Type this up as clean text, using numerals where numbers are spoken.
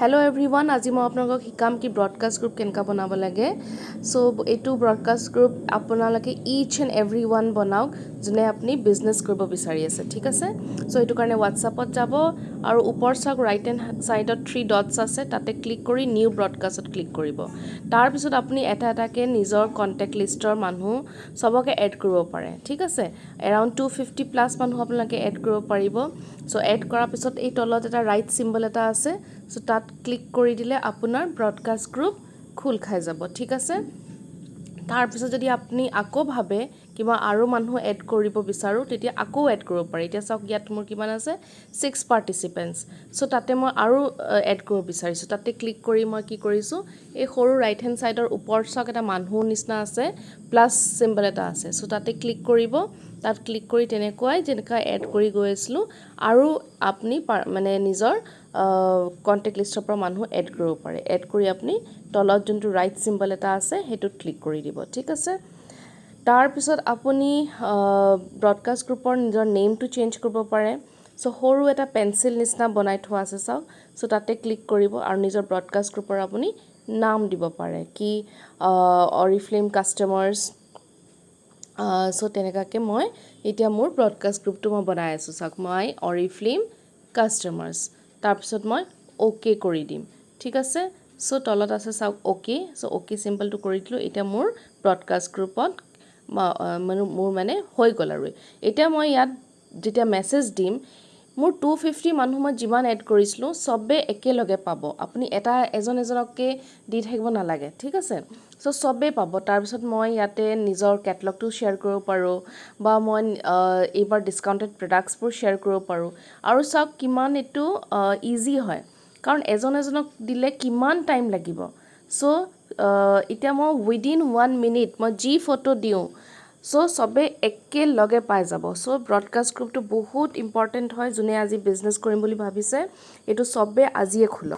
hello everyone আজি মই আপোনালোকক শিকাম কি ব্ৰডকাষ্ট গ্ৰুপ কেনেকা বনাব লাগে সো এইটো ব্ৰডকাষ্ট গ্ৰুপ আপোনালোকে ইচ এণ্ড এভৰিওয়ান বনাওক যোনে আপুনি বিজনেছ কৰিব বিচাৰি আছে ঠিক আছে সো এইটো কাৰণে হোৱাটছআপত যাব আৰু ওপৰ চাওক ৰাইট হেণ্ড সাইডত 3 ডটস আছে তাতে ক্লিক কৰি নিউ ব্ৰডকাষ্টত ক্লিক কৰিব তাৰ পিছত আপুনি এটা এটাকে নিজৰ কন্টাক্ট লিষ্টৰ মানুহ সবকে এড কৰিব পাৰে ঠিক আছে এৰাউণ্ড 250 প্লাস মানুহ আপোনালোকে এড কৰিব পাৰিব সো এড কৰাৰ পিছত এই তলত এটা ৰাইট সিম্বল এটা আছে সো তাত ক্লিক কৰি দিলে আপোনাৰ ব্ৰডকাষ্ট গ্ৰুপ খুল খাই যাব ঠিক আছে তাৰ পিছত যদি আপুনি আকৌ ভাবে কিবা আৰু মানুহ এড কৰিব বিচাৰো তেতিয়া আকৌ এড কৰিব পাৰি এতিয়া চাওক ইয়াত মোৰ কিমান আছে 6 পাৰ্টিসিপেন্টস সো তাতে মই আৰু এড কৰিব বিচাৰিছো তাতে ক্লিক কৰি মই কি কৰিছো এই সৰু ৰাইট হেণ্ড সাইডৰ ওপৰ চাওক এটা মানুহ নিচিনা আছে প্লাস সিম্বল এটা আছে সো তাতে ক্লিক কৰিব তাত ক্লিক কৰি তেনেকৈ যেনেকা এড কৰি গৈ আছিলো আৰু আপুনি মানে নিজৰ কন্টাক্ট লিষ্টৰ পৰা মানুহ এড কৰিব পাৰে এড কৰি আপুনি তলত যোনটো ৰাইট সিম্বল এটা আছে হেতুত ক্লিক কৰি দিব ঠিক আছে তাৰ পিছত আপুনি ব্ৰডকাষ্ট গ্ৰুপৰ নিজৰ নেমটো চেঞ্জ কৰিব পাৰে সো সৰু এটা পেন্সিল নিচিনা বনাই থোৱা আছে চাওক সো তাতে ক্লিক কৰিব আৰু নিজৰ ব্ৰডকাষ্ট গ্ৰুপৰ আপুনি নাম দিব পাৰে কি অৰিফ্লেম কাস্টমাৰ্স সো তেনেকাকে মই এতিয়া মোৰ ব্ৰডকাষ্ট গ্ৰুপটো মই বনাই আছো চাওক মই অৰিফ্লেম কাস্টমাৰ্স তাৰ পিছত মই ওকে কৰি দিম ঠিক আছে সো তলত আছে চাওক ওকে সো ওকে সিম্বলটো কৰি দিলো এতিয়া মোৰ ব্ৰডকাষ্ট গ্ৰুপত মোৰ মানে হৈ গল আৰু এতিয়া মই ইয়াত যেতিয়া মেসেজ দিম মোৰ 250 মানুহ মই যিমান এড কৰিছিলো সবে একেলগে পাব আপুনি এটা এজনকে দি থাকিব নালাগে ঠিক আছে সো সবে পাব তাৰ পিছত মই ইয়াতে নিজৰ কেটালগটো শেয়াৰ কৰিব পাৰো বা মই এইবাৰ ডিসকাউন্টেড প্ৰডাক্টছবোৰ শেয়াৰ কৰিব পাৰো আৰু চাওক কিমান এটো ইজি হয় কাৰণ এজনক দিলে কিমান টাইম লাগিব সো এতিয়া মই উইদিন 1 মিনিট মই জি ফটো দিও সো সবে একে লগে পাই যাব সো ব্ৰডকাষ্ট গ্ৰুপটো বহুত ইম্পৰ্টেন্ট হয় যোনে আজি বিজনেস কৰিম বুলি ভাবিছে এটো সবে আজিয়ে খুলক